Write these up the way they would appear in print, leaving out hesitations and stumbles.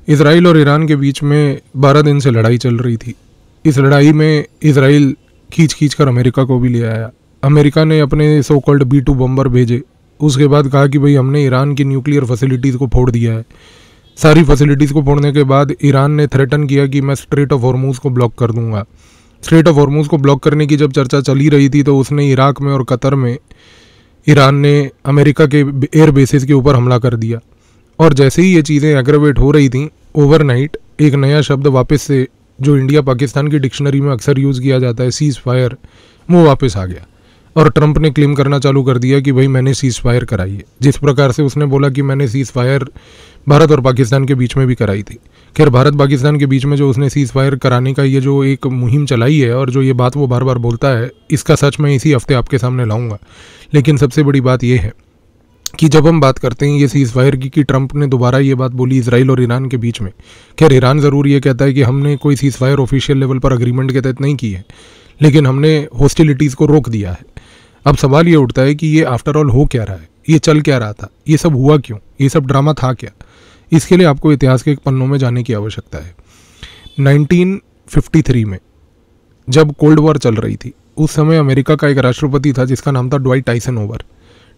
Israel और Iran के बीच में 12 दिन से लड़ाई चल रही थी। इस लड़ाई में इजराइल खींच कर अमेरिका को भी ले आया। अमेरिका ने अपने सो कॉल्ड B-2 बम्बर भेजे। उसके बाद कहा कि भाई हमने ईरान की न्यूक्लियर फैसिलिटीज़ को फोड़ दिया है। सारी फैसिलिटीज़ को फोड़ने के बाद ईरान ने थ्रेटन किया कि मैं स्ट्रेट ऑफ हॉर्मूज़ को ब्लॉक कर दूंगा। स्ट्रेट ऑफ हॉर्मूज़ को ब्लॉक करने की जब चर्चा चली रही थी तो उसने इराक में और कतर में ईरान ने अमेरिका के एयर बेसिस के ऊपर हमला कर दिया। और जैसे ही ये चीज़ें एग्रेवेट हो रही थी, ओवरनाइट एक नया शब्द वापस से जो इंडिया पाकिस्तान की डिक्शनरी में अक्सर यूज़ किया जाता है, सीज़ फायर, वो वापस आ गया। और ट्रंप ने क्लेम करना चालू कर दिया कि भाई मैंने सीज़ फायर कराई है। जिस प्रकार से उसने बोला कि मैंने सीज़ फायर भारत और पाकिस्तान के बीच में भी कराई थी। खैर, भारत पाकिस्तान के बीच में जो उसने सीज़ फायर कराने का ये जो एक मुहिम चलाई है और जो ये बात वो बार बार बोलता है, इसका सच मैं इसी हफ्ते आपके सामने लाऊंगा। लेकिन सबसे बड़ी बात यह है कि जब हम बात करते हैं ये सीज़ फायर की कि ट्रंप ने दोबारा ये बात बोली इजराइल और ईरान के बीच में। खैर, ईरान ज़रूर ये कहता है कि हमने कोई सीज़ फायर ऑफिशियल लेवल पर अग्रीमेंट के तहत नहीं की है, लेकिन हमने हॉस्टिलिटीज़ को रोक दिया है। अब सवाल ये उठता है कि ये आफ्टर ऑल हो क्या रहा है, ये चल क्या रहा था, ये सब हुआ क्यों, ये सब ड्रामा था क्या। इसके लिए आपको इतिहास के पन्नों में जाने की आवश्यकता है। 1953 में जब कोल्ड वॉर चल रही थी, उस समय अमेरिका का एक राष्ट्रपति था जिसका नाम था ड्वाइट आइसेनहोवर।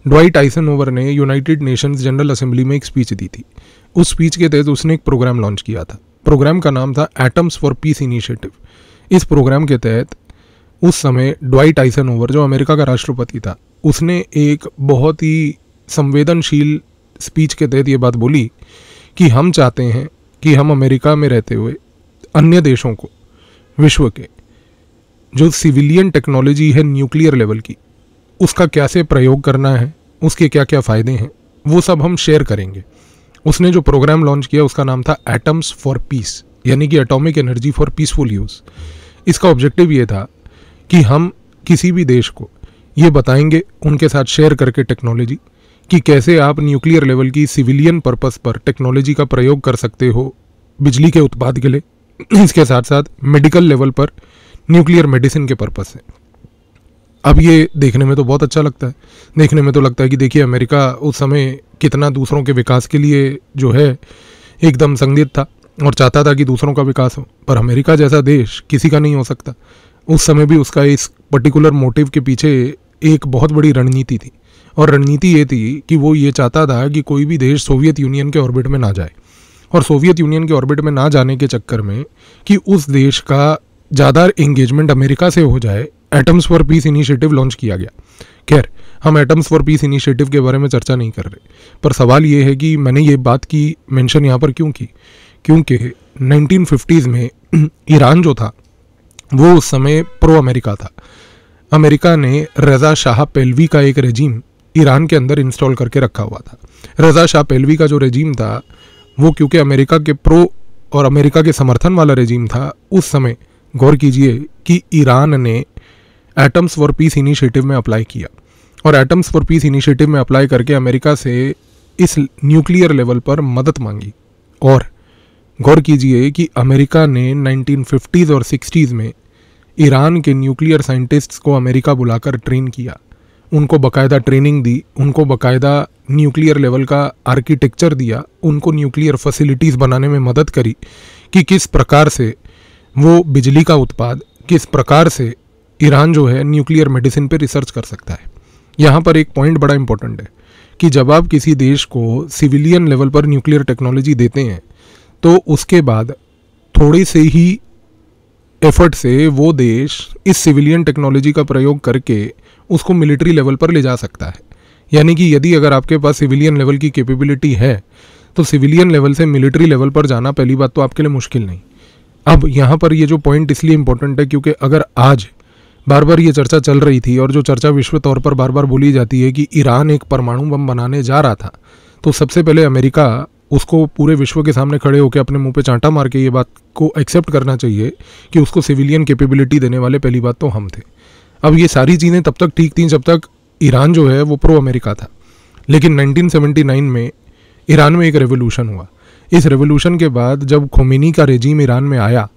ड्वाइट आइसेनहोवर ने यूनाइटेड नेशंस जनरल असेंबली में एक स्पीच दी थी। उस स्पीच के तहत उसने एक प्रोग्राम लॉन्च किया था। प्रोग्राम का नाम था एटम्स फॉर पीस इनिशिएटिव। इस प्रोग्राम के तहत उस समय ड्वाइट आइसेनहोवर, जो अमेरिका का राष्ट्रपति था, उसने एक बहुत ही संवेदनशील स्पीच के तहत ये बात बोली कि हम चाहते हैं कि हम अमेरिका में रहते हुए अन्य देशों को विश्व के जो सिविलियन टेक्नोलॉजी है न्यूक्लियर लेवल की, उसका कैसे प्रयोग करना है, उसके क्या क्या फ़ायदे हैं, वो सब हम शेयर करेंगे। उसने जो प्रोग्राम लॉन्च किया उसका नाम था एटम्स फॉर पीस, यानी कि atomic energy for peaceful use. इसका ऑब्जेक्टिव ये था कि हम किसी भी देश को ये बताएंगे, उनके साथ शेयर करके टेक्नोलॉजी, कि कैसे आप न्यूक्लियर लेवल की सिविलियन पर्पस पर टेक्नोलॉजी का प्रयोग कर सकते हो बिजली के उत्पाद के लिए। इसके साथ साथ मेडिकल लेवल पर न्यूक्लियर मेडिसिन के पर्पस से। अब ये देखने में तो बहुत अच्छा लगता है। देखने में तो लगता है कि देखिए अमेरिका उस समय कितना दूसरों के विकास के लिए जो है एकदम संदिग्ध था और चाहता था कि दूसरों का विकास हो। पर अमेरिका जैसा देश किसी का नहीं हो सकता। उस समय भी उसका इस पर्टिकुलर मोटिव के पीछे एक बहुत बड़ी रणनीति थी, और रणनीति ये थी कि वो ये चाहता था कि कोई भी देश सोवियत यूनियन के ऑर्बिट में ना जाए, और सोवियत यूनियन के ऑर्बिट में ना जाने के चक्कर में कि उस देश का ज़्यादा एंगेजमेंट अमेरिका से हो जाए, atoms for piece initiative launch किया गया। खैर, हम एटम्स फॉर पीस इनिशिएटिव के बारे में चर्चा नहीं कर रहे, पर सवाल ये है कि मैंने ये बात की मेंशन यहाँ पर क्यों की, क्योंकि 1950s में ईरान जो था वो उस समय प्रो अमेरिका था। अमेरिका ने रज़ा शाह पहलवी का एक रेजीम ईरान के अंदर इंस्टॉल करके रखा हुआ था। रज़ा शाह पहलवी का जो रेजीम था वो क्योंकि अमेरिका के प्रो और अमेरिका के समर्थन वाला रेजीम था, उस समय गौर कीजिए कि ईरान ने एटम्स फॉर पीस इनिशिएटिव में अप्लाई किया, और एटम्स फॉर पीस इनिशिएटिव में अप्लाई करके अमेरिका से इस न्यूक्लियर लेवल पर मदद मांगी। और गौर कीजिए कि अमेरिका ने 1950s और 60s में ईरान के न्यूक्लियर साइंटिस्ट्स को अमेरिका बुलाकर ट्रेन किया, उनको बकायदा ट्रेनिंग दी, उनको बकायदा न्यूक्लियर लेवल का आर्किटेक्चर दिया, उनको न्यूक्लियर फैसिलिटीज़ बनाने में मदद करी कि किस प्रकार से वो बिजली का उत्पाद, किस प्रकार से ईरान जो है न्यूक्लियर मेडिसिन पे रिसर्च कर सकता है। यहाँ पर एक पॉइंट बड़ा इंपॉर्टेंट है कि जब आप किसी देश को सिविलियन लेवल पर न्यूक्लियर टेक्नोलॉजी देते हैं तो उसके बाद थोड़ी से ही एफर्ट से वो देश इस सिविलियन टेक्नोलॉजी का प्रयोग करके उसको मिलिट्री लेवल पर ले जा सकता है। यानी कि यदि अगर आपके पास सिविलियन लेवल की कैपेबिलिटी है तो सिविलियन लेवल से मिलिट्री लेवल पर जाना पहली बात तो आपके लिए मुश्किल नहीं। अब यहाँ पर ये जो पॉइंट इसलिए इम्पोर्टेंट है क्योंकि अगर आज बार बार ये चर्चा चल रही थी और जो चर्चा विश्व तौर पर बार बार बोली जाती है कि ईरान एक परमाणु बम बनाने जा रहा था, तो सबसे पहले अमेरिका उसको पूरे विश्व के सामने खड़े होकर अपने मुंह पे चांटा मार के ये बात को एक्सेप्ट करना चाहिए कि उसको सिविलियन कैपेबिलिटी देने वाले पहली बात तो हम थे। अब ये सारी चीज़ें तब तक ठीक थी जब तक ईरान जो है वो प्रो अमेरिका था। लेकिन 1979 में ईरान में एक रेवोल्यूशन हुआ। इस रेवोल्यूशन के बाद जब खोमेनी का रेजीम ईरान में आया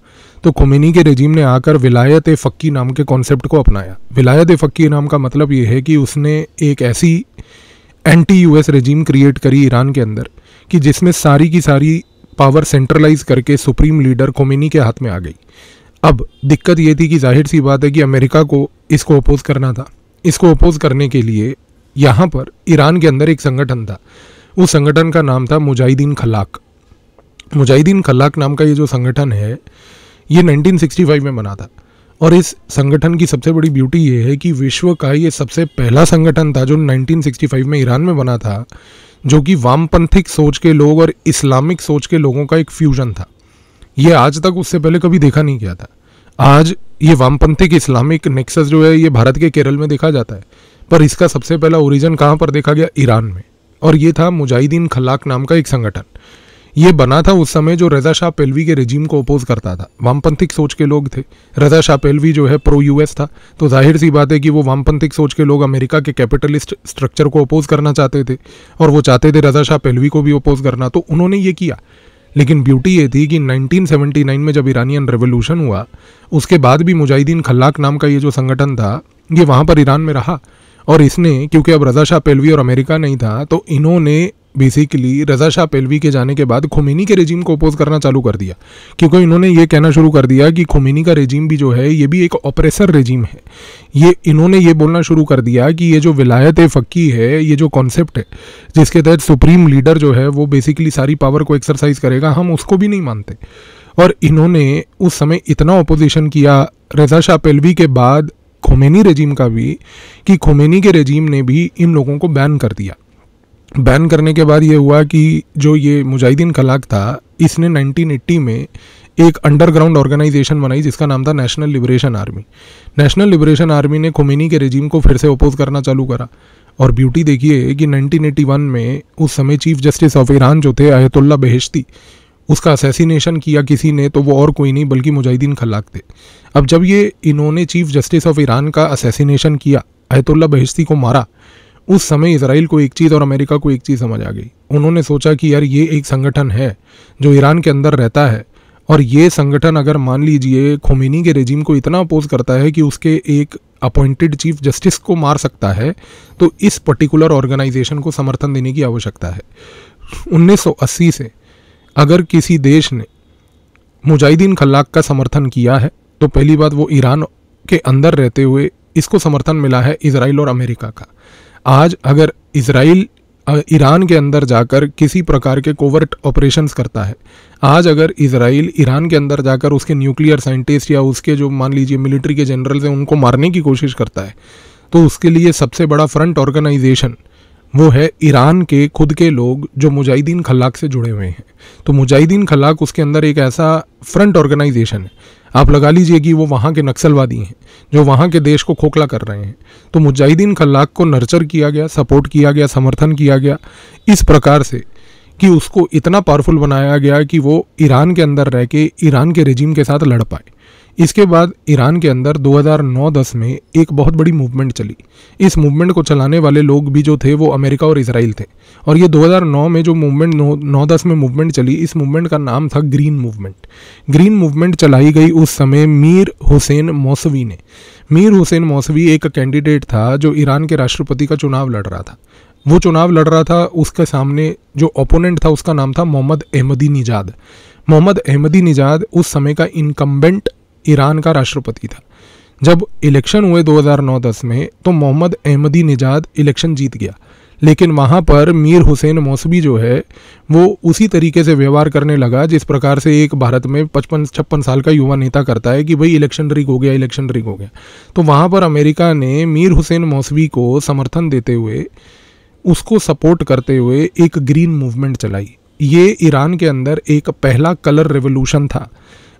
तो खोमेनी के रेजीम ने आकर विलायत ए फ़क्की नाम के कॉन्सेप्ट को अपनाया। विलायत ए फ़क्की नाम का मतलब ये है कि उसने एक ऐसी एंटी यूएस रेजीम क्रिएट करी ईरान के अंदर कि जिसमें सारी की सारी पावर सेंट्रलाइज करके सुप्रीम लीडर खोमेनी के हाथ में आ गई। अब दिक्कत ये थी कि जाहिर सी बात है कि अमेरिका को इसको अपोज करना था। इसको अपोज करने के लिए यहाँ पर ईरान के अंदर एक संगठन था, उस संगठन का नाम था मुजाहिदीन खल्लाक। मुजाहिदीन खल्लाक नाम का ये जो संगठन है ये 1965 में बना था, और इस संगठन की सबसे बड़ी ब्यूटी ये है कि विश्व का ये सबसे पहला संगठन था जो 1965 में ईरान में बना था, जो कि वामपंथिक सोच के लोग और इस्लामिक सोच के लोगों का एक फ्यूजन था। ये आज तक उससे पहले कभी देखा नहीं गया था। आज ये वामपंथिक इस्लामिक नेक्सस जो है ये भारत के केरल में देखा जाता है, पर इसका सबसे पहला ओरिजिन कहाँ पर देखा गया? ईरान में। और ये था मुजाहिदीन खल्लाक नाम का एक संगठन। ये बना था उस समय जो रज़ा शाह पहलवी के रेजिम को अपोज करता था। वामपंथिक सोच के लोग थे। रज़ा शाह पहलवी जो है प्रो यूएस था, तो जाहिर सी बात है कि वो वामपंथिक सोच के लोग अमेरिका के कैपिटलिस्ट स्ट्रक्चर को अपोज करना चाहते थे, और वो चाहते थे रज़ा शाह पहलवी को भी अपोज करना, तो उन्होंने ये किया। लेकिन ब्यूटी ये थी कि 1979 में जब इरानियन रेवोल्यूशन हुआ, उसके बाद भी मुजाहिदीन खल्लाक नाम का ये जो संगठन था ये वहाँ पर ईरान में रहा। और इसने, क्योंकि अब रज़ा शाह पहलवी और अमेरिका नहीं था, तो इन्होंने बेसिकली रज़ा शाह पहलवी के जाने के बाद खोमेनी के रेजिम को अपोज करना चालू कर दिया, क्योंकि इन्होंने ये कहना शुरू कर दिया कि खोमेनी का रेजिम भी जो है ये भी एक ऑपरेसर रेजिम है। इन्होंने ये बोलना शुरू कर दिया कि ये जो विलायत फ़क़ी है, ये जो कॉन्सेप्ट है जिसके तहत सुप्रीम लीडर जो है वो बेसिकली सारी पावर को एक्सरसाइज करेगा, हम उसको भी नहीं मानते। और इन्होंने उस समय इतना अपोजिशन किया रज़ा शाह पहलवी के बाद खोमेनी रेजिम का भी, कि खोमेनी के रेजिम ने भी इन लोगों को बैन कर दिया। बैन करने के बाद ये हुआ कि जो ये मुजाहिदीन खल्लाक था, इसने 1980 में एक अंडरग्राउंड ऑर्गेनाइजेशन बनाई जिसका नाम था national liberation army. National liberation army ने खोमेनी के रेजिम को फिर से अपोज करना चालू करा। और ब्यूटी देखिए कि 1981 में उस समय चीफ जस्टिस ऑफ ईरान जो थे आयतुल्ला बहेश्ती, उसका असैसिनेशन किया किसी ने, तो वो और कोई नहीं बल्कि मुजाहिदीन खल्लाक थे। अब जब ये इन्होंने चीफ जस्टिस ऑफ ईरान का असैसिनेशन किया, आयतुल्ला बहेश्ती को मारा, उस समय इजराइल को एक चीज़ और अमेरिका को एक चीज़ समझ आ गई। उन्होंने सोचा कि यार ये एक संगठन है जो ईरान के अंदर रहता है, और ये संगठन अगर मान लीजिए खोमेनी के रेजिम को इतना अपोज करता है कि उसके एक अपॉइंटेड चीफ जस्टिस को मार सकता है, तो इस पर्टिकुलर ऑर्गेनाइजेशन को समर्थन देने की आवश्यकता है। 1980 से अगर किसी देश ने मुजाहिदीन खल्लाक का समर्थन किया है, तो पहली बात वो ईरान के अंदर रहते हुए इसको समर्थन मिला है इजराइल और अमेरिका का। आज अगर इजराइल ईरान के अंदर जाकर किसी प्रकार के कोवर्ट ऑपरेशंस करता है, आज अगर इजराइल ईरान के अंदर जाकर उसके न्यूक्लियर साइंटिस्ट या उसके जो मान लीजिए मिलिट्री के जनरल्स हैं उनको मारने की कोशिश करता है, तो उसके लिए सबसे बड़ा फ्रंट ऑर्गेनाइजेशन वो है ईरान के खुद के लोग जो मुजाहिदीन खल्लाक से जुड़े हुए हैं। तो मुजाहिदीन खल्लाक उसके अंदर एक ऐसा फ्रंट ऑर्गेनाइजेशन है, आप लगा लीजिए कि वो वहाँ के नक्सलवादी हैं जो वहाँ के देश को खोखला कर रहे हैं। तो मुजाहिदीन खल्लाक को नर्चर किया गया, सपोर्ट किया गया, समर्थन किया गया इस प्रकार से कि उसको इतना पावरफुल बनाया गया कि वो ईरान के अंदर रह के ईरान के रेजिम के साथ लड़ पाए। इसके बाद ईरान के अंदर 2009-10 में एक बहुत बड़ी मूवमेंट चली। इस मूवमेंट को चलाने वाले लोग भी जो थे वो अमेरिका और इजराइल थे। और ये 2009 में जो मूवमेंट 9-10 में मूवमेंट चली, इस मूवमेंट का नाम था ग्रीन मूवमेंट। ग्रीन मूवमेंट चलाई गई उस समय मीर हुसैन मौसवी ने। मीर हुसैन मौसवी एक कैंडिडेट था जो ईरान के राष्ट्रपति का चुनाव लड़ रहा था। वो चुनाव लड़ रहा था, उसके सामने जो ओपोनेंट था उसका नाम था मोहम्मद अहमदी निजाद। मोहम्मद अहमदी निजाद उस समय का इनकम्बेंट ईरान का राष्ट्रपति था। जब इलेक्शन हुए 2009-10 में तो मोहम्मद अहमदी निजाद इलेक्शन जीत गया, लेकिन वहाँ पर मीर हुसैन मौसवी जो है वो उसी तरीके से व्यवहार करने लगा जिस प्रकार से एक भारत में 55-56 साल का युवा नेता करता है कि भाई इलेक्शन रिग हो गया, इलेक्शन रिग हो गया। तो वहाँ पर अमेरिका ने मीर हुसैन मौसवी को समर्थन देते हुए, उसको सपोर्ट करते हुए एक ग्रीन मूवमेंट चलाई। ये ईरान के अंदर एक पहला कलर रेवोल्यूशन था।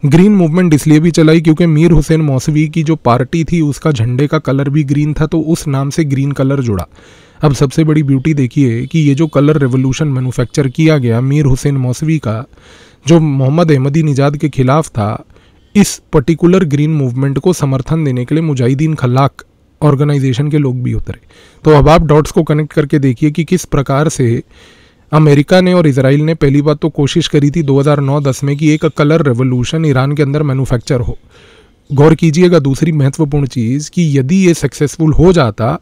ग्रीन मूवमेंट इसलिए भी चलाई क्योंकि मीर हुसैन मौसवी की जो पार्टी थी उसका झंडे का कलर भी ग्रीन था, तो उस नाम से ग्रीन कलर जुड़ा। अब सबसे बड़ी ब्यूटी देखिए कि ये जो कलर रेवोल्यूशन मैन्युफैक्चर किया गया मीर हुसैन मौसवी का, जो मोहम्मद अहमदी निजाद के खिलाफ था, इस पर्टिकुलर ग्रीन मूवमेंट को समर्थन देने के लिए मुजाहिदीन खल्लाक ऑर्गेनाइजेशन के लोग भी उतरे। तो अब आप डॉट्स को कनेक्ट करके देखिए कि किस प्रकार से अमेरिका ने और इजराइल ने पहली बात तो कोशिश करी थी 2009-10 में कि एक कलर रेवोल्यूशन ईरान के अंदर मैन्युफैक्चर हो। गौर कीजिएगा दूसरी महत्वपूर्ण चीज़ कि यदि ये सक्सेसफुल हो जाता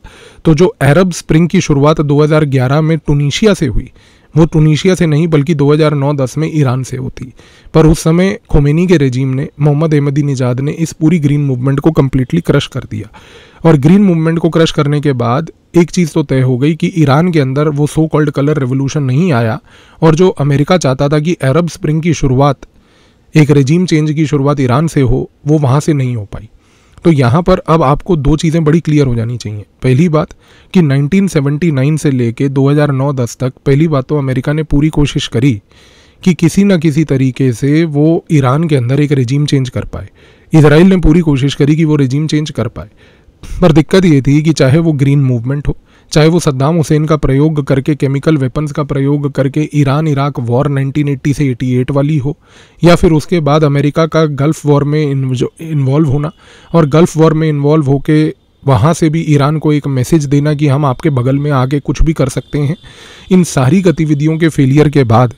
तो जो अरब स्प्रिंग की शुरुआत 2011 में टुनीशिया से हुई, वो टूनीशिया से नहीं बल्कि 2009-10 में ईरान से होती। पर उस समय खोमेनी के रेजिम ने, मोहम्मद अहमदीनेजाद ने इस पूरी ग्रीन मूवमेंट को कम्प्लीटली क्रश कर दिया। और ग्रीन मूवमेंट को क्रश करने के बाद एक चीज़ तो तय हो गई कि ईरान के अंदर वो सो कॉल्ड कलर रेवोल्यूशन नहीं आया, और जो अमेरिका चाहता था कि अरब स्प्रिंग की शुरुआत, एक रेजिम चेंज की शुरुआत ईरान से हो, वो वहाँ से नहीं हो पाई। तो यहाँ पर अब आपको दो चीज़ें बड़ी क्लियर हो जानी चाहिए। पहली बात कि 1979 से लेके 2009-10 तक पहली बात तो अमेरिका ने पूरी कोशिश करी कि किसी न किसी तरीके से वो ईरान के अंदर एक रेजिम चेंज कर पाए। इजराइल ने पूरी कोशिश करी कि वो रेजिम चेंज कर पाए, पर दिक्कत ये थी कि चाहे वो ग्रीन मूवमेंट हो, चाहे वो सद्दाम हुसैन का प्रयोग करके, केमिकल वेपन्स का प्रयोग करके ईरान इराक वॉर 1980 से 88 वाली हो, या फिर उसके बाद अमेरिका का गल्फ़ वॉर में इन्वॉल्व होना और गल्फ़ वॉर में इन्वॉल्व होके वहाँ से भी ईरान को एक मैसेज देना कि हम आपके बगल में आके कुछ भी कर सकते हैं। इन सारी गतिविधियों के फेलियर के बाद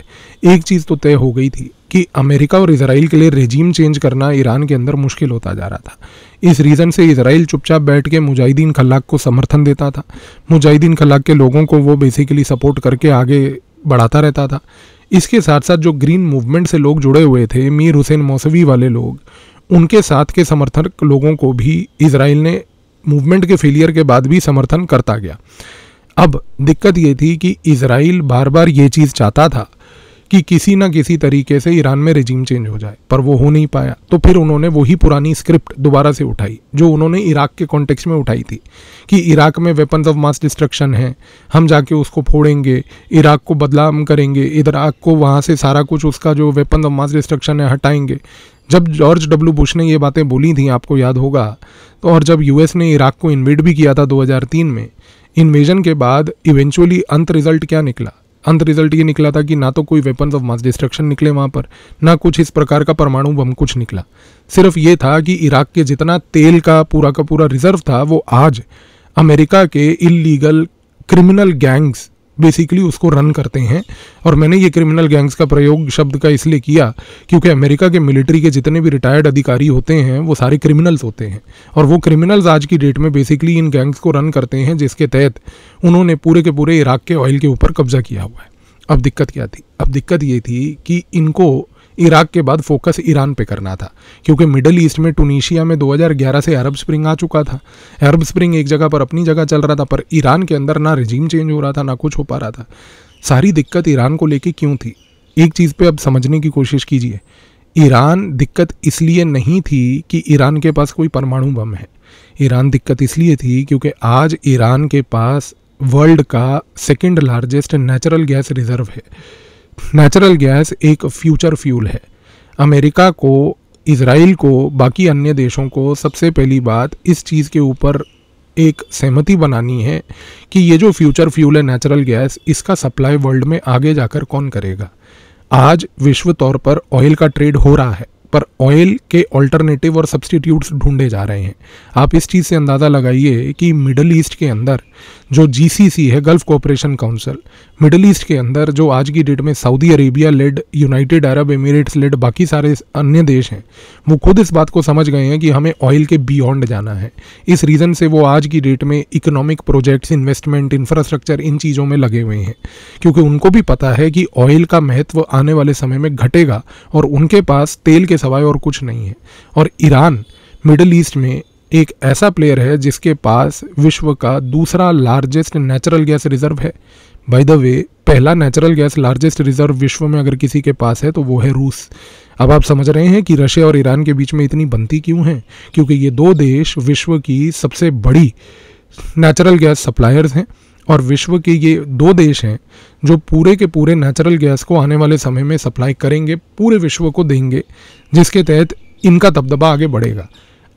एक चीज़ तो तय हो गई थी कि अमेरिका और इजराइल के लिए रेजिम चेंज करना ईरान के अंदर मुश्किल होता जा रहा था। इस रीज़न से इजराइल चुपचाप बैठ के मुजाहिदीन खल्लाक को समर्थन देता था। मुजाहिदीन खल्लाक के लोगों को वो बेसिकली सपोर्ट करके आगे बढ़ाता रहता था। इसके साथ साथ जो ग्रीन मूवमेंट से लोग जुड़े हुए थे, मीर हुसैन मौसवी वाले लोग, उनके साथ के समर्थक लोगों को भी इजराइल ने मूवमेंट के फेलियर के बाद भी समर्थन करता गया। अब दिक्कत ये थी कि इजराइल बार बार ये चीज़ चाहता था कि किसी ना किसी तरीके से ईरान में रेजिम चेंज हो जाए, पर वो हो नहीं पाया। तो फिर उन्होंने वही पुरानी स्क्रिप्ट दोबारा से उठाई जो उन्होंने इराक के कॉन्टेक्स्ट में उठाई थी कि इराक में वेपन्स ऑफ मास डिस्ट्रक्शन है, हम जाके उसको फोड़ेंगे, इराक को बदनाम करेंगे, इराक को वहाँ से सारा कुछ उसका जो वेपन्स ऑफ मास डिस्ट्रक्शन है हटाएंगे। जब जॉर्ज डब्ल्यू बुश ने ये बातें बोली थी, आपको याद होगा, तो और जब यूएस ने इराक को इन्वेड भी किया था 2003 में, इन्वेजन के बाद इवेंचुअली अंत रिजल्ट क्या निकला? अंत रिजल्ट ये निकला था कि ना तो कोई वेपन्स ऑफ मास डिस्ट्रक्शन निकले वहाँ पर, ना कुछ इस प्रकार का परमाणु बम कुछ निकला। सिर्फ ये था कि इराक के जितना तेल का पूरा रिजर्व था वो आज अमेरिका के इलीगल क्रिमिनल गैंग्स बेसिकली उसको रन करते हैं। और मैंने ये क्रिमिनल गैंग्स का प्रयोग शब्द का इसलिए किया क्योंकि अमेरिका के मिलिट्री के जितने भी रिटायर्ड अधिकारी होते हैं वो सारे क्रिमिनल्स होते हैं, और वो क्रिमिनल्स आज की डेट में बेसिकली इन गैंग्स को रन करते हैं, जिसके तहत उन्होंने पूरे के पूरे इराक के ऑयल के ऊपर कब्जा किया हुआ है। अब दिक्कत क्या थी? अब दिक्कत ये थी कि इनको इराक के बाद फोकस ईरान पे करना था, क्योंकि मिडल ईस्ट में टूनीशिया में 2011 से अरब स्प्रिंग आ चुका था। अरब स्प्रिंग एक जगह पर अपनी जगह चल रहा था, पर ईरान के अंदर ना रेजिम चेंज हो रहा था, ना कुछ हो पा रहा था। सारी दिक्कत ईरान को लेके क्यों थी? एक चीज़ पे अब समझने की कोशिश कीजिए। ईरान दिक्कत इसलिए नहीं थी कि ईरान के पास कोई परमाणु बम है। ईरान दिक्कत इसलिए थी क्योंकि आज ईरान के पास वर्ल्ड का second largest natural gas reserve है। नेचुरल गैस एक फ्यूचर फ्यूल है। अमेरिका को, इजराइल को, बाकी अन्य देशों को सबसे पहली बात इस चीज़ के ऊपर एक सहमति बनानी है कि ये जो फ्यूचर फ्यूल है नेचुरल गैस, इसका सप्लाई वर्ल्ड में आगे जाकर कौन करेगा। आज विश्व तौर पर ऑयल का ट्रेड हो रहा है, पर ऑयल के ऑल्टरनेटिव और सब्स्टिट्यूट्स ढूंढे जा रहे हैं। आप इस चीज़ से अंदाज़ा लगाइए कि मिडल ईस्ट के अंदर जो जीसीसी है, Gulf Cooperation Council, middle east के अंदर जो आज की डेट में Saudi Arabia led, United Arab Emirates led बाकी सारे अन्य देश हैं, वो खुद इस बात को समझ गए हैं कि हमें ऑयल के बियॉन्ड जाना है। इस रीज़न से वो आज की डेट में इकोनॉमिक प्रोजेक्ट्स, इन्वेस्टमेंट, इंफ्रास्ट्रक्चर, इन चीज़ों में लगे हुए हैं, क्योंकि उनको भी पता है कि ऑयल का महत्व आने वाले समय में घटेगा और उनके पास तेल के सवाए और कुछ नहीं है। और ईरान मिडल ईस्ट में एक ऐसा प्लेयर है जिसके पास विश्व का दूसरा लार्जेस्ट नेचुरल गैस रिजर्व है। बाय द वे, पहला नेचुरल गैस लार्जेस्ट रिजर्व विश्व में अगर किसी के पास है तो वो है रूस। अब आप समझ रहे हैं कि रशिया और ईरान के बीच में इतनी बनती क्यों है, क्योंकि ये दो देश विश्व की सबसे बड़ी नेचुरल गैस सप्लायर्स हैं, और विश्व के ये दो देश हैं जो पूरे के पूरे नेचुरल गैस को आने वाले समय में सप्लाई करेंगे, पूरे विश्व को देंगे, जिसके तहत इनका दबदबा आगे बढ़ेगा।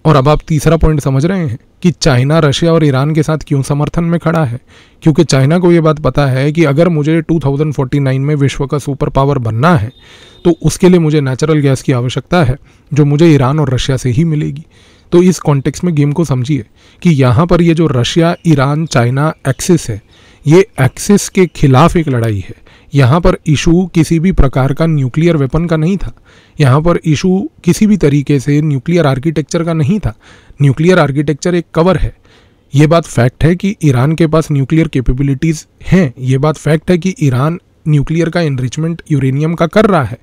और अब आप तीसरा पॉइंट समझ रहे हैं कि चाइना रशिया और ईरान के साथ क्यों समर्थन में खड़ा है, क्योंकि चाइना को ये बात पता है कि अगर मुझे 2049 में विश्व का सुपर पावर बनना है तो उसके लिए मुझे नेचुरल गैस की आवश्यकता है, जो मुझे ईरान और रशिया से ही मिलेगी। तो इस कॉन्टेक्स्ट में गेम को समझिए कि यहाँ पर ये जो रशिया, ईरान, चाइना एक्सिस है, ये एक्सिस के खिलाफ एक लड़ाई है। यहाँ पर इशू किसी भी प्रकार का न्यूक्लियर वेपन का नहीं था, यहाँ पर इशू किसी भी तरीके से न्यूक्लियर आर्किटेक्चर का नहीं था। न्यूक्लियर आर्किटेक्चर एक कवर है। ये बात फैक्ट है कि ईरान के पास न्यूक्लियर कैपेबिलिटीज़ हैं, ये बात फैक्ट है कि ईरान न्यूक्लियर का एनरिचमेंट यूरेनियम का कर रहा है।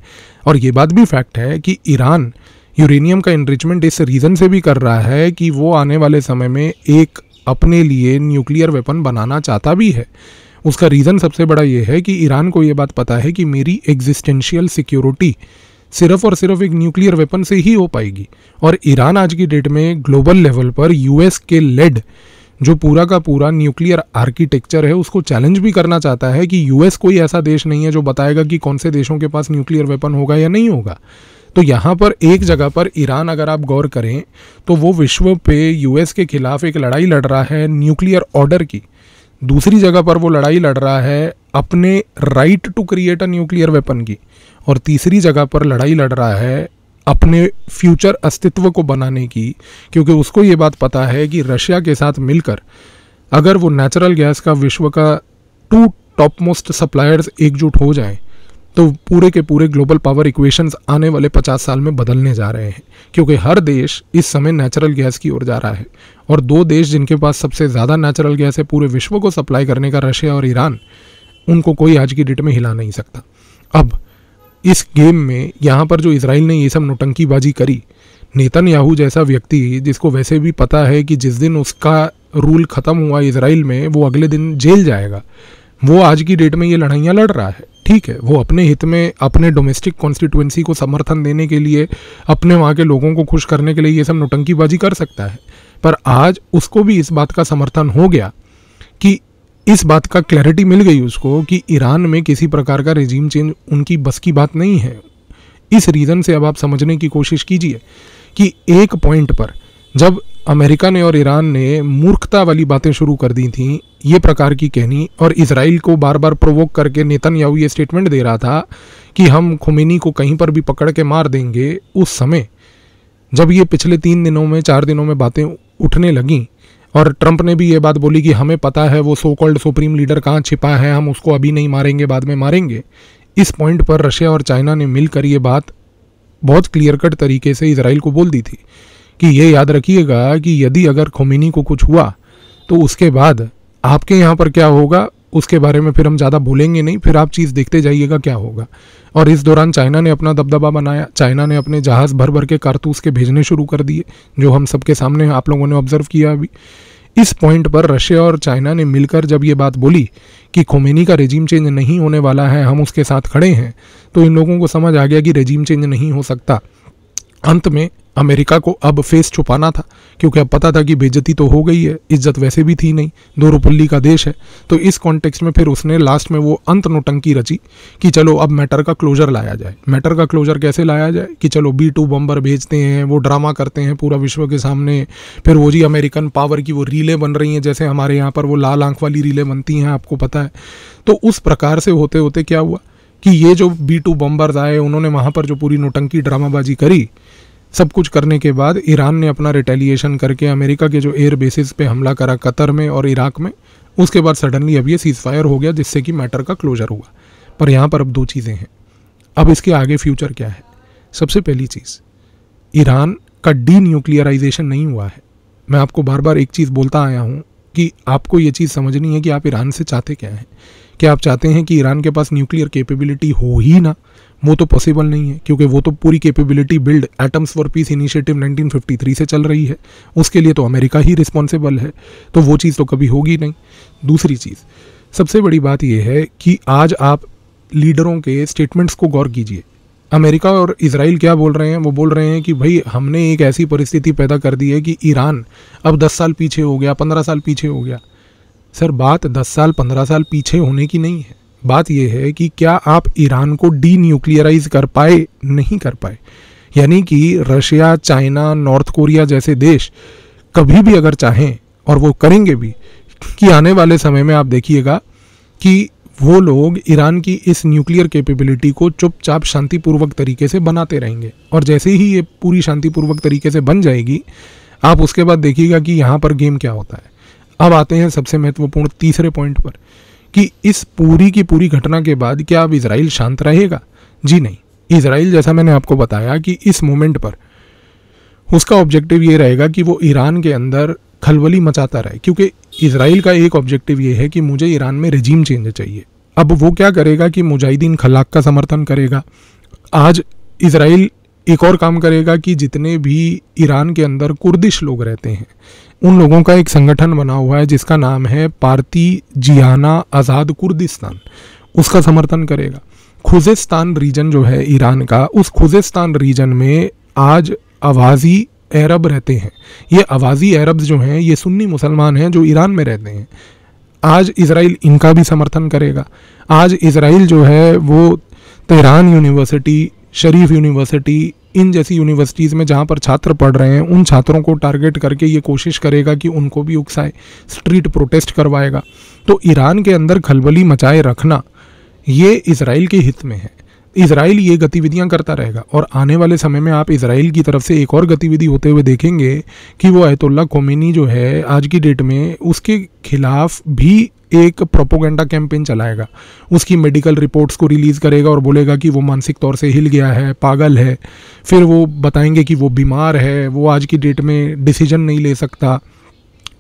और ये बात भी फैक्ट है कि ईरान यूरेनियम का एनरिचमेंट इस रीज़न से भी कर रहा है कि वो आने वाले समय में एक अपने लिए न्यूक्लियर वेपन बनाना चाहता भी है। उसका रीज़न सबसे बड़ा ये है कि ईरान को ये बात पता है कि मेरी एग्जिस्टेंशियल सिक्योरिटी सिर्फ और सिर्फ एक न्यूक्लियर वेपन से ही हो पाएगी। और ईरान आज की डेट में ग्लोबल लेवल पर यूएस के लेड जो पूरा का पूरा न्यूक्लियर आर्किटेक्चर है उसको चैलेंज भी करना चाहता है कि यूएस कोई ऐसा देश नहीं है जो बताएगा कि कौन से देशों के पास न्यूक्लियर वेपन होगा या नहीं होगा। तो यहाँ पर एक जगह पर ईरान अगर आप गौर करें तो वो विश्व पे यूएस के खिलाफ एक लड़ाई लड़ रहा है न्यूक्लियर ऑर्डर की, दूसरी जगह पर वो लड़ाई लड़ रहा है अपने right to create a nuclear weapon की, और तीसरी जगह पर लड़ाई लड़ रहा है अपने फ्यूचर अस्तित्व को बनाने की, क्योंकि उसको ये बात पता है कि रशिया के साथ मिलकर अगर वो नेचुरल गैस का विश्व का 2 टॉप मोस्ट सप्लायर्स एकजुट हो जाएं तो पूरे के पूरे ग्लोबल पावर इक्वेशंस आने वाले 50 साल में बदलने जा रहे हैं। क्योंकि हर देश इस समय नेचुरल गैस की ओर जा रहा है, और 2 देश जिनके पास सबसे ज़्यादा नेचुरल गैस है पूरे विश्व को सप्लाई करने का, रशिया और ईरान, उनको कोई आज की डेट में हिला नहीं सकता। अब इस गेम में यहाँ पर जो इजराइल ने ये सब नौटंकीबाजी करी, नेतन्याहू जैसा व्यक्ति जिसको वैसे भी पता है कि जिस दिन उसका रूल ख़त्म हुआ इजराइल में वो अगले दिन जेल जाएगा, वो आज की डेट में ये लड़ाइयाँ लड़ रहा है। ठीक है, वो अपने हित में अपने डोमेस्टिक कॉन्स्टिट्यूएंसी को समर्थन देने के लिए, अपने वहाँ के लोगों को खुश करने के लिए ये सब नौटंकीबाजी कर सकता है, पर आज उसको भी इस बात का समर्थन हो गया कि इस बात का क्लैरिटी मिल गई उसको कि ईरान में किसी प्रकार का रेजिम चेंज उनकी बस की बात नहीं है। इस रीज़न से अब आप समझने की कोशिश कीजिए कि एक पॉइंट पर जब अमेरिका ने और ईरान ने मूर्खता वाली बातें शुरू कर दी थी, ये प्रकार की कहनी, और इजराइल को बार बार प्रोवोक करके नेतन्याहू ये स्टेटमेंट दे रहा था कि हम खुमैनी को कहीं पर भी पकड़ के मार देंगे, उस समय जब ये पिछले 3 दिनों में 4 दिनों में बातें उठने लगीं और ट्रंप ने भी ये बात बोली कि हमें पता है वो सो कॉल्ड सुप्रीम लीडर कहाँ छिपा है, हम उसको अभी नहीं मारेंगे, बाद में मारेंगे, इस पॉइंट पर रशिया और चाइना ने मिलकर ये बात बहुत क्लियर कट तरीके से इजराइल को बोल दी थी कि ये याद रखिएगा कि यदि अगर खुमैनी को कुछ हुआ तो उसके बाद आपके यहाँ पर क्या होगा उसके बारे में फिर हम ज़्यादा बोलेंगे नहीं, फिर आप चीज़ देखते जाइएगा क्या होगा। और इस दौरान चाइना ने अपना दबदबा बनाया, चाइना ने अपने जहाज़ भर भर के कारतूस के भेजने शुरू कर दिए, जो हम सबके सामने आप लोगों ने ऑब्जर्व किया अभी। इस पॉइंट पर रशिया और चाइना ने मिलकर जब ये बात बोली कि खुमैनी का रेजिम चेंज नहीं होने वाला है, हम उसके साथ खड़े हैं, तो इन लोगों को समझ आ गया कि रेजिम चेंज नहीं हो सकता। अंत में अमेरिका को अब फेस छुपाना था, क्योंकि अब पता था कि बेइज्जती तो हो गई है, इज्जत वैसे भी थी नहीं, 2 रुपल्ली का देश है। तो इस कॉन्टेक्स्ट में फिर उसने लास्ट में वो अंत नौटंकी रची कि चलो अब मैटर का क्लोजर लाया जाए। मैटर का क्लोजर कैसे लाया जाए कि चलो B-2 बम्बर भेजते हैं, वो ड्रामा करते हैं पूरा विश्व के सामने, फिर वो जी अमेरिकन पावर की वो रीलें बन रही हैं, जैसे हमारे यहाँ पर वो लाल आंख वाली रीलें बनती हैं, आपको पता है। तो उस प्रकार से होते होते क्या हुआ कि ये जो B-2 बम्बर्स आए, उन्होंने वहाँ पर जो पूरी नौटंकी ड्रामाबाजी करी, सब कुछ करने के बाद ईरान ने अपना रिटेलिएशन करके अमेरिका के जो एयर बेसिस पे हमला करा कतर में और इराक में, उसके बाद सडनली अब ये सीज फायर हो गया, जिससे कि मैटर का क्लोजर हुआ। पर यहाँ पर अब 2 चीज़ें हैं, अब इसके आगे फ्यूचर क्या है। सबसे पहली चीज़, ईरान का डी न्यूक्लियराइजेशन नहीं हुआ है। मैं आपको बार बार एक चीज़ बोलता आया हूँ कि आपको ये चीज़ समझनी है कि आप ईरान से चाहते क्या हैं। क्या आप चाहते हैं कि ईरान के पास न्यूक्लियर कैपेबिलिटी हो ही ना? वो तो पॉसिबल नहीं है, क्योंकि वो तो पूरी capability build atoms for piece initiative 1953 से चल रही है, उसके लिए तो अमेरिका ही रिस्पॉन्सिबल है, तो वो चीज़ तो कभी होगी नहीं। दूसरी चीज़, सबसे बड़ी बात यह है कि आज आप लीडरों के स्टेटमेंट्स को गौर कीजिए। अमेरिका और इजराइल क्या बोल रहे हैं? वो बोल रहे हैं कि भाई हमने एक ऐसी परिस्थिति पैदा कर दी है कि ईरान अब 10 साल पीछे हो गया, 15 साल पीछे हो गया। सर, बात 10 साल 15 साल पीछे होने की नहीं है, बात यह है कि क्या आप ईरान को डी न्यूक्लियराइज कर पाए? नहीं कर पाए। यानी कि रशिया, चाइना, नॉर्थ कोरिया जैसे देश कभी भी अगर चाहें, और वो करेंगे भी, कि आने वाले समय में आप देखिएगा कि वो लोग ईरान की इस न्यूक्लियर कैपेबिलिटी को चुपचाप शांतिपूर्वक तरीके से बनाते रहेंगे, और जैसे ही ये पूरी शांतिपूर्वक तरीके से बन जाएगी, आप उसके बाद देखिएगा कि यहाँ पर गेम क्या होता है। अब आते हैं सबसे महत्वपूर्ण तीसरे पॉइंट पर कि इस पूरी की पूरी घटना के बाद क्या अब इजराइल शांत रहेगा? जी नहीं। इजराइल, जैसा मैंने आपको बताया कि इस मोमेंट पर उसका ऑब्जेक्टिव ये रहेगा कि वो ईरान के अंदर खलबली मचाता रहे, क्योंकि इजराइल का एक ऑब्जेक्टिव ये है कि मुझे ईरान में रेजिम चेंज चाहिए। अब वो क्या करेगा कि मुजाहिदीन खलाक का समर्थन करेगा। आज इजराइल एक और काम करेगा कि जितने भी ईरान के अंदर कुर्दिश लोग रहते हैं उन लोगों का एक संगठन बना हुआ है जिसका नाम है पार्तिजियाना आज़ाद कुर्दिस्तान, उसका समर्थन करेगा। खुजेस्तान रीजन जो है ईरान का, उस खुजेस्तान रीजन में आज अवाजी अरब रहते हैं। ये अवाजी अरब जो हैं ये सुन्नी मुसलमान हैं जो ईरान में रहते हैं। आज इजराइल इनका भी समर्थन करेगा। आज इजराइल जो है वो तेहरान यूनिवर्सिटी, शरीफ यूनिवर्सिटी, इन जैसी यूनिवर्सिटीज़ में जहाँ पर छात्र पढ़ रहे हैं उन छात्रों को टारगेट करके ये कोशिश करेगा कि उनको भी उकसाए, स्ट्रीट प्रोटेस्ट करवाएगा। तो ईरान के अंदर खलबली मचाए रखना ये इजराइल के हित में है। इजराइल ये गतिविधियां करता रहेगा और आने वाले समय में आप इजराइल की तरफ से एक और गतिविधि होते हुए देखेंगे कि वो अयतुल्ला खोमेनी जो है आज की डेट में उसके खिलाफ भी एक प्रोपोगेंडा कैंपेन चलाएगा। उसकी मेडिकल रिपोर्ट्स को रिलीज़ करेगा और बोलेगा कि वो मानसिक तौर से हिल गया है, पागल है। फिर वो बताएंगे कि वो बीमार है, वो आज की डेट में डिसीजन नहीं ले सकता।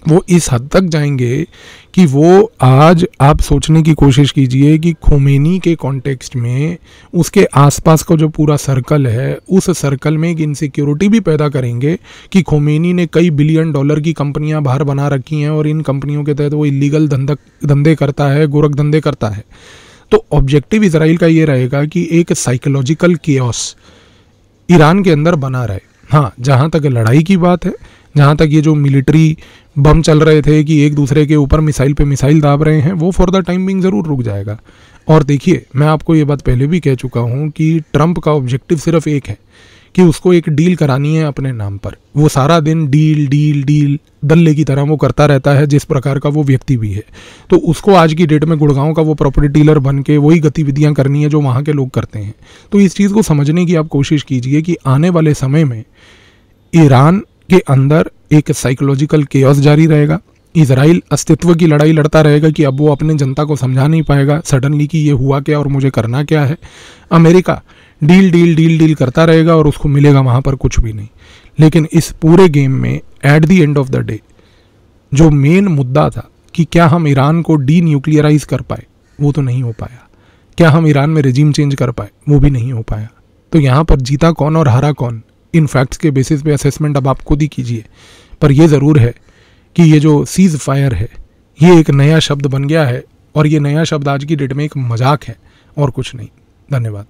वो इस हद तक जाएंगे कि वो आज आप सोचने की कोशिश कीजिए कि खोमेनी के कॉन्टेक्स्ट में उसके आसपास का जो पूरा सर्कल है उस सर्कल में एक इनसिक्योरिटी भी पैदा करेंगे कि खोमेनी ने कई बिलियन डॉलर की कंपनियां बाहर बना रखी हैं और इन कंपनियों के तहत वो इलीगल धंधे करता है, गोरख धंधे करता है। तो ऑब्जेक्टिव इजराइल का ये रहेगा कि एक साइकोलॉजिकल केओस ईरान के अंदर बना रहे। हाँ, जहाँ तक लड़ाई की बात है, जहाँ तक ये जो मिलिट्री बम चल रहे थे कि एक दूसरे के ऊपर मिसाइल पे मिसाइल दाब रहे हैं, वो फॉर द टाइम बिंग ज़रूर रुक जाएगा। और देखिए, मैं आपको ये बात पहले भी कह चुका हूँ कि ट्रंप का ऑब्जेक्टिव सिर्फ एक है कि उसको एक डील करानी है अपने नाम पर। वो सारा दिन डील डील डील दल्ले की तरह वो करता रहता है, जिस प्रकार का वो व्यक्ति भी है। तो उसको आज की डेट में गुड़गांव का वो प्रॉपर्टी डीलर बन के वही गतिविधियाँ करनी है जो वहाँ के लोग करते हैं। तो इस चीज़ को समझने की आप कोशिश कीजिए कि आने वाले समय में ईरान के अंदर एक साइकोलॉजिकल केओस जारी रहेगा। इजराइल अस्तित्व की लड़ाई लड़ता रहेगा कि अब वो अपने जनता को समझा नहीं पाएगा सडनली कि ये हुआ क्या और मुझे करना क्या है। America deal deal deal deal करता रहेगा और उसको मिलेगा वहाँ पर कुछ भी नहीं। लेकिन इस पूरे गेम में at the end of the day जो मेन मुद्दा था कि क्या हम ईरान को डी न्यूक्लियराइज कर पाए, वो तो नहीं हो पाया। क्या हम ईरान में रेजिम चेंज कर पाए, वो भी नहीं हो पाया। तो यहाँ पर जीता कौन और हारा कौन, इन फैक्ट्स के बेसिस पे असेसमेंट अब आप खुद ही कीजिए। पर यह ज़रूर है कि ये जो सीज़ फायर है ये एक नया शब्द बन गया है और ये नया शब्द आज की डेट में एक मजाक है और कुछ नहीं। धन्यवाद।